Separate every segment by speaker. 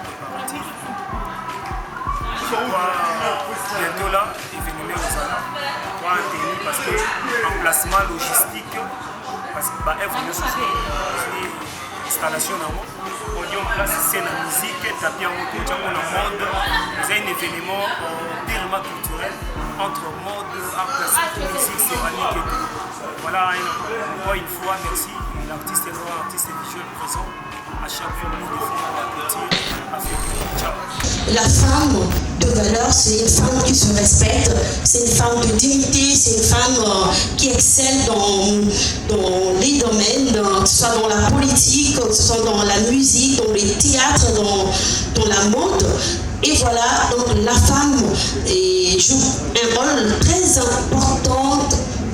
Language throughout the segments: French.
Speaker 1: préparatifs. Bientôt là, événement aux salons, pour atteindre parce que emplacement logistique, parce que œuvre de installation on dit en place scène la musique, tapis en moto, on a mode, c'est un événement purement culturel entre mode, art plastique, musique, céramique et tout. Voilà, encore une fois, merci. L'artiste est noir, l'artiste est visuel présent. À chaque fois, nous devons la petite africaine. Ciao.
Speaker 2: La femme de valeur, c'est une femme qui se respecte, c'est une femme de dignité, c'est une femme qui excelle dans les domaines, que ce soit dans la politique, que ce soit dans la musique, dans les théâtres, dans la mode. Et voilà, donc la femme joue un rôle très important,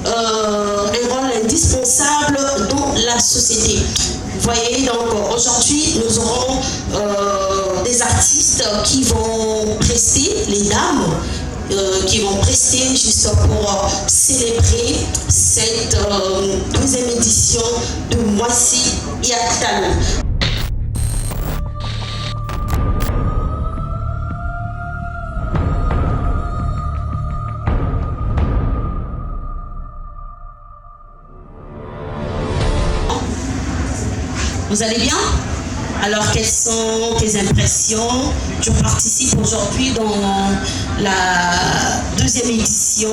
Speaker 2: un rôle indispensable dans la société. Vous voyez, donc aujourd'hui, nous aurons des artistes qui vont prester, les dames, qui vont prester juste pour célébrer cette deuxième édition de Mwasi Atalo. Vous allez bien? Alors, quelles sont tes impressions? Tu participes aujourd'hui dans la deuxième édition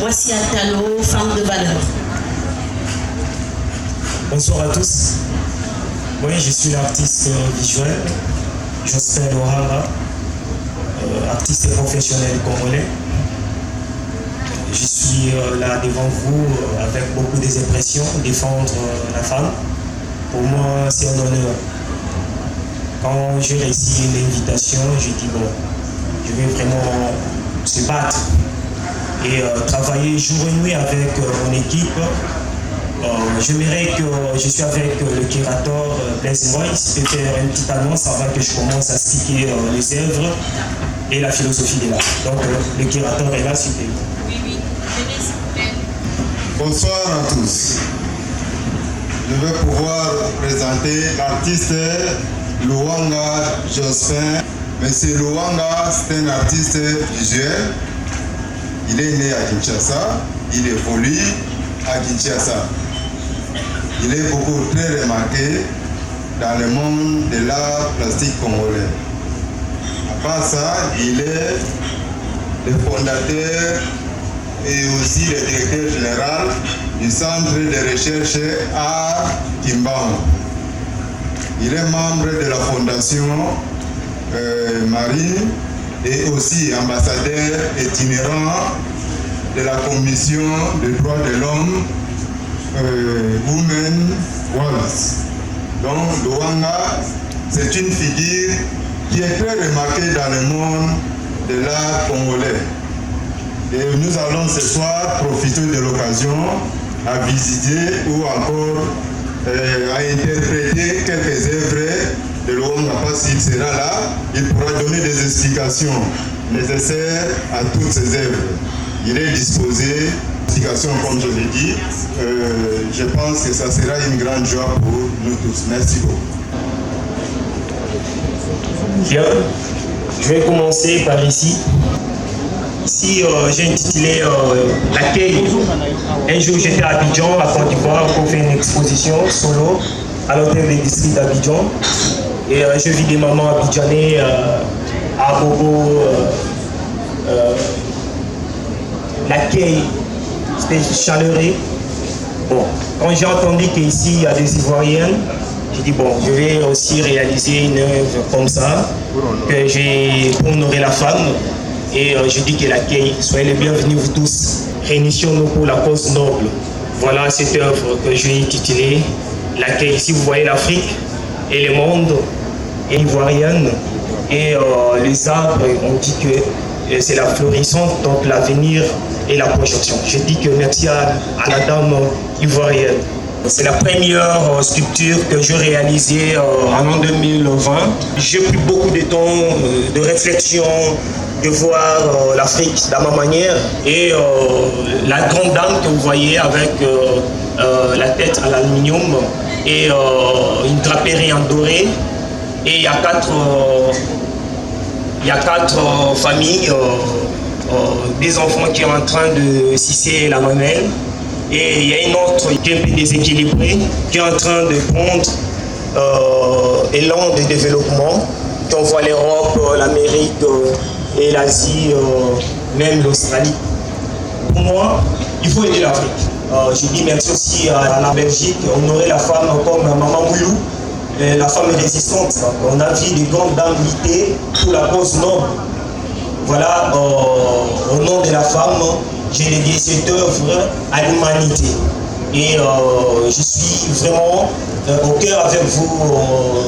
Speaker 2: Mwasi Atalo, Femme de valeur.
Speaker 3: Bonsoir à tous. Oui, je suis l'artiste visuel, Jospin Lohara, artiste et professionnel congolais. Je suis là devant vous avec beaucoup des impressions, défendre la femme. Pour moi, c'est un honneur. Quand j'ai réussi l'invitation, je dis bon, je vais vraiment se battre et travailler jour et nuit avec mon équipe. J'aimerais que je suis avec le curateur Blaise Moy. Si tu peux faire une petite annonce avant que je commence à expliquer les œuvres et la philosophie de l'art. Donc le curateur est là, s'il te plaît.
Speaker 4: Oui, oui. Venez, s'il vous plaît.
Speaker 5: Bonsoir à tous. Je vais pouvoir présenter l'artiste Luanga Jospin. Monsieur Luanga, c'est un artiste visuel. Il est né à Kinshasa, il évolue à Kinshasa. Il est beaucoup très remarqué dans le monde de l'art plastique congolais. À part ça, il est le fondateur et aussi le directeur général du centre de recherche Art Kimbangu. Il est membre de la fondation Marine et aussi ambassadeur itinérant de la commission des droits de l'homme Women Wallace. Donc Luanga, c'est une figure qui est très remarquée dans le monde de l'art congolais. Et nous allons ce soir profiter de l'occasion à visiter ou encore à interpréter quelques œuvres de Luanga. Parce qu'il sera là, il pourra donner des explications nécessaires à toutes ces œuvres. Il est disposé, explication comme je l'ai dit. Je pense que ça sera une grande joie pour nous tous. Merci beaucoup.
Speaker 3: Bien, je vais commencer par ici. Ici, j'ai intitulé L'accueil. Un jour, j'étais à Abidjan, à Côte d'Ivoire, pour faire une exposition solo à l'hôtel des districts d'Abidjan. Et je vis des mamans abidjanais à Bobo. L'accueil, c'était chaleureux. Bon, quand j'ai entendu qu'ici, il y a des Ivoiriennes, j'ai dit bon, je vais aussi réaliser une œuvre comme ça, que j'ai pour honorer la femme. Et je dis que l'accueil, soyez les bienvenus vous tous. Réunissons-nous pour la cause noble. Voilà cette œuvre que j'ai intitulée L'accueil. Si vous voyez l'Afrique et le monde est ivoirienne, et les arbres, on dit que c'est la florissante, donc l'avenir et la projection. Je dis que merci à la dame ivoirienne. C'est la première sculpture que j'ai réalisée en l'an 2020. J'ai pris beaucoup de temps de réflexion, de voir l'Afrique de ma manière. Et la grande dame que vous voyez avec la tête à l'aluminium et une draperie en doré, Et il y a quatre familles, des enfants qui sont en train de sucer la mamelle. Et il y a une autre qui est un peu déséquilibrée, qui est en train de prendre élan de développement. On voit l'Europe, l'Amérique et l'Asie, même l'Australie. Pour moi, il faut aider l'Afrique. Je dis merci aussi à la Belgique, honorer la femme comme Maman Moulou, la femme résistante. On a vu des grandes dames lutter pour la cause noble. Voilà, au nom de la femme, j'ai dédié cette œuvre à l'humanité. Et je suis vraiment au cœur avec vous,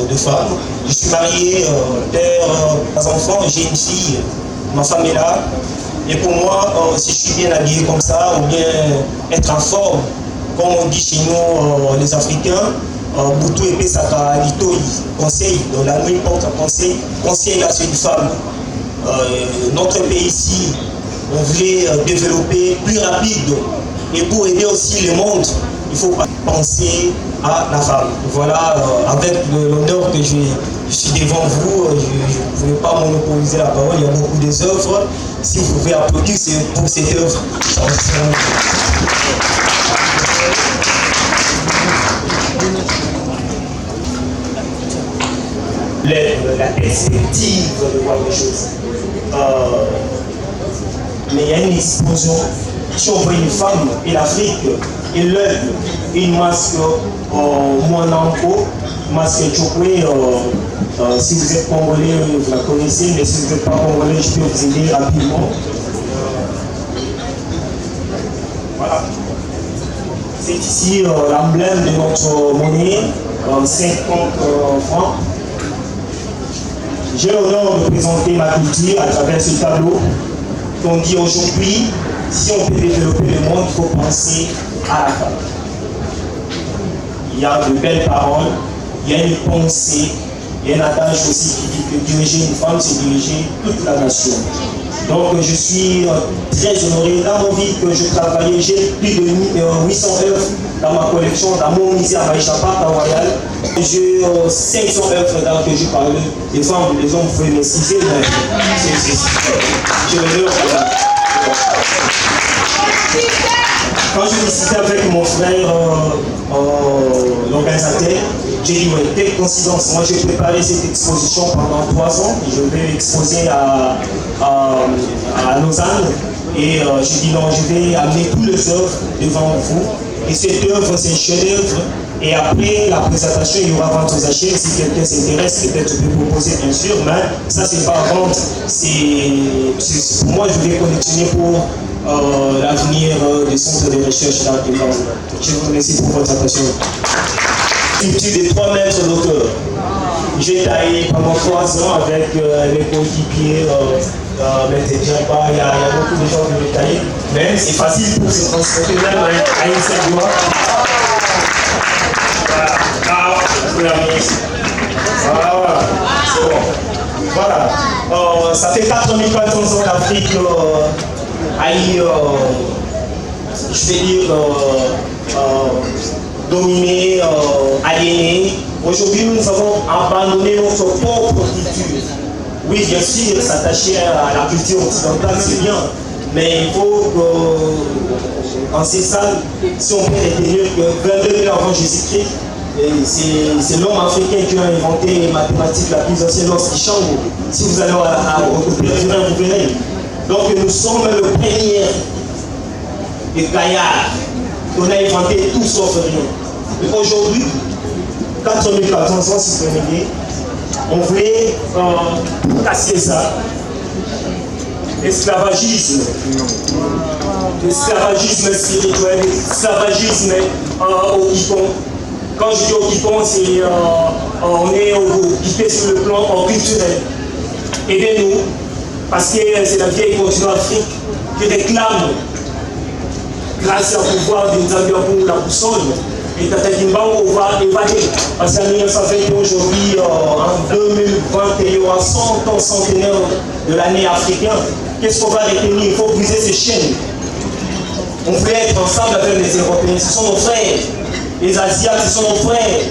Speaker 3: deux femmes. Je suis marié, père, trois enfants, j'ai une fille, ma femme est là. Et pour moi, si je suis bien habillé comme ça, ou bien être en forme, comme on dit chez nous les Africains, Boutou et Pesaka, Litoi, conseil, dans la nuit porte conseil à cette femme. Notre pays ici, on voulait développer plus rapide. Et pour aider aussi le monde, il faut penser à la femme. Voilà, avec l'honneur que je suis devant vous, je ne voulais pas monopoliser la parole, il y a beaucoup des œuvres. Si vous pouvez applaudir, c'est pour cette œuvre. La perspective de voir les choses. Mais il y a une explosion. Si on voit une femme et l'Afrique, et l'œil, une masque Mouananko, masque Chokwe, si vous êtes congolais, vous la connaissez, mais si vous n'êtes pas congolais, je peux vous aider rapidement. Voilà. C'est ici l'emblème de notre monnaie, 50 francs. J'ai l'honneur de présenter ma culture à travers ce tableau. On dit aujourd'hui, si on peut développer le monde, il faut penser à la femme. Il y a de belles paroles, il y a une pensée, il y a un adage aussi qui dit que diriger une femme, c'est diriger toute la nation. Donc je suis très honoré. Dans mon vie que je travaillais, j'ai plus de 800 œuvres dans ma collection, dans mon musée à Maïcha Park à Royal. J'ai 500 œuvres dans que je parle. Les femmes, les hommes, vous pouvez m'excuser, mais j'ai l'honneur. Quand je discutais avec mon frère, l'organisateur, j'ai dit, ouais, quelle coïncidence. Moi, j'ai préparé cette exposition pendant 3 ans. Et je vais exposer à Lausanne. Et j'ai dit, non, je vais amener tous les œuvres devant vous. Et cette œuvre, c'est un chef-d'œuvre. Et après la présentation, il y aura vente aux achats. Si quelqu'un s'intéresse, peut-être je peux proposer, bien sûr. Mais ça, c'est pas vente. Pour moi, je vais collectionner pour l'avenir des centres de recherche dans le monde. Je vous remercie pour votre attention. Une petite de 3 mètres d'auteur. J'ai taillé pendant 3 ans avec les coéquipiers, mais c'est déjà pas, il y a beaucoup de gens qui l'ont taillé. Mais c'est facile pour se transporter même à une seule voie. Voilà, c'est bon. Voilà. Ça fait 4400 ans l'Afrique a eu, je vais dire, dominé, aliéné. Aujourd'hui, nous avons abandonné notre propre culture. Oui, bien sûr, s'attacher à la culture occidentale, c'est bien. Mais il faut penser ça, si on peut retenir que 22 000 avant Jésus-Christ, c'est l'homme africain qui a inventé les mathématiques la plus ancienne lorsqu'il chante. Si vous allez au périphérique, vous verrez. Donc nous sommes le premier gaillard qu'on a inventé tout sauf rien. Et aujourd'hui, 4400 ans, si vous voulez, on voulait casser ça. Esclavagisme spirituel, esclavagisme occupant. Quand je dis occupant, c'est on est occupé sur le plan culturel. Aidez-nous, parce que c'est la vieille continent Afrique qui réclame, grâce au pouvoir des Zambiens la boussole, et Tata Kimbango va évader. Parce qu'en 1920, aujourd'hui, en 2020, il y aura 100 ans centenaire de l'année africaine. Qu'est-ce qu'on va retenir? Il faut briser ces chaînes. On voulait être ensemble avec les Européens. Ce sont nos frères. Les Asiates, ce sont nos frères.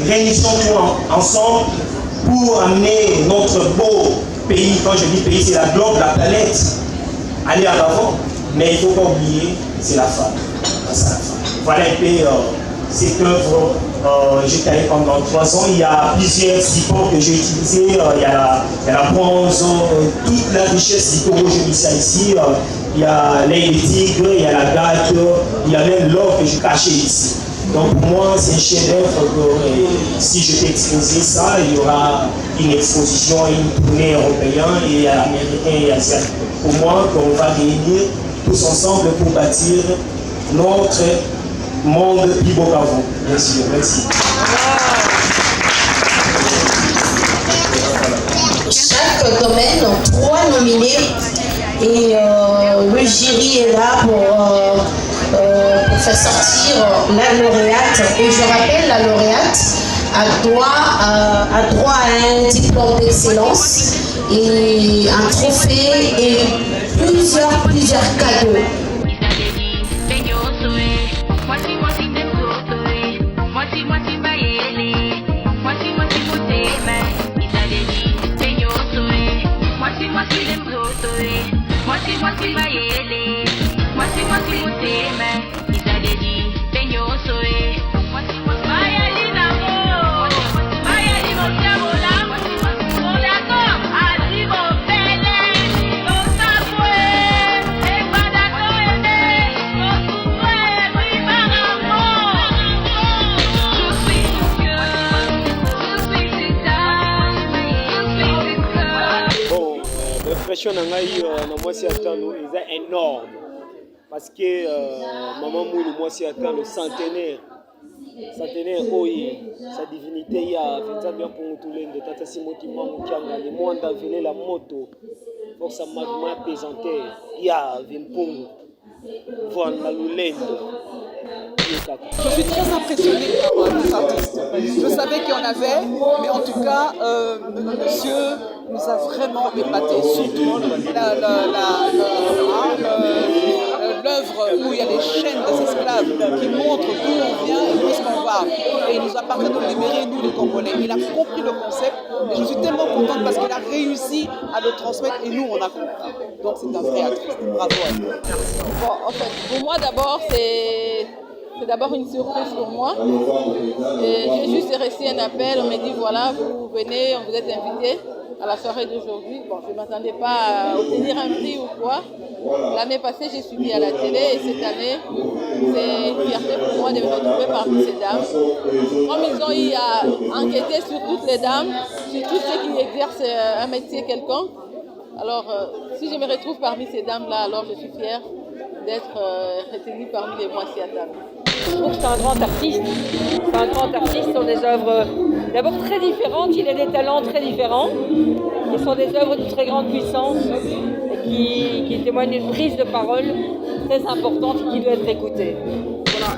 Speaker 3: réunissons-nous ensemble pour amener notre beau pays, quand je dis pays, c'est la globe, la planète, aller en avant. Mais il ne faut pas oublier, c'est la femme. Voilà un peu cette œuvre. J'ai travaillé pendant 3 ans. Il y a plusieurs supports que j'ai utilisés. Il y a la bronze, toute la richesse du Togo, j'ai mis ça ici. Il y a l'œil des tigres, il y a la gâte, il y a même l'or que j'ai caché ici. Donc pour moi, c'est un chef-d'œuvre que si je peux exposer ça, il y aura une exposition, une tournée européenne et américaine et asiatique. Pour moi, qu'on va réunir tous ensemble pour bâtir notre monde plus beau qu'avant. Bien sûr, merci.
Speaker 2: Chaque domaine, 3 nominés et le jury est là pour faire sortir la lauréate. Et je rappelle, la lauréate a droit à un diplôme d'excellence et un trophée et plusieurs cadeaux.
Speaker 6: L'impression dans moi c'est énorme parce que maman moulou moi c'est le centenaire oye sa divinité il y a bien pour tout le monde tata simoti mamu kianga le monde envelé la moto pour sa magma pesanteur il y a vimpungu voilà l'ulendo.
Speaker 7: Je suis très impressionnée par nos artistes. Je savais qu'il y en avait, mais en tout cas, monsieur nous a vraiment épatés. Surtout l'œuvre où il y a les chaînes des esclaves qui montrent d'où on vient et où est-ce qu'on va. Et il nous appartient de libérer, nous les Congolais. Il a compris le concept et je suis tellement contente parce qu'il a réussi à le transmettre et nous on a compris. Donc c'est un vrai artiste. Bravo à lui.
Speaker 4: Bon, en fait, pour moi d'abord, c'est d'abord une surprise pour moi. J'ai juste reçu un appel, on m'a dit voilà, vous venez, on vous êtes invité à la soirée d'aujourd'hui. Bon, je ne m'attendais pas à obtenir un prix ou quoi. L'année passée, j'ai suivi à la télé et cette année, c'est une fierté pour moi de me retrouver parmi ces dames. Comme ils ont eu à enquêter sur toutes les dames, sur tous ceux qui exercent un métier quelconque, alors si je me retrouve parmi ces dames-là, alors je suis fière d'être retenue parmi les moitiés à table.
Speaker 8: Je trouve que c'est un grand artiste. C'est un grand artiste, ce sont des œuvres d'abord très différentes, il a des talents très différents. Ce sont des œuvres de très grande puissance et qui témoignent d'une prise de parole très importante et qui doit être écoutée. Voilà.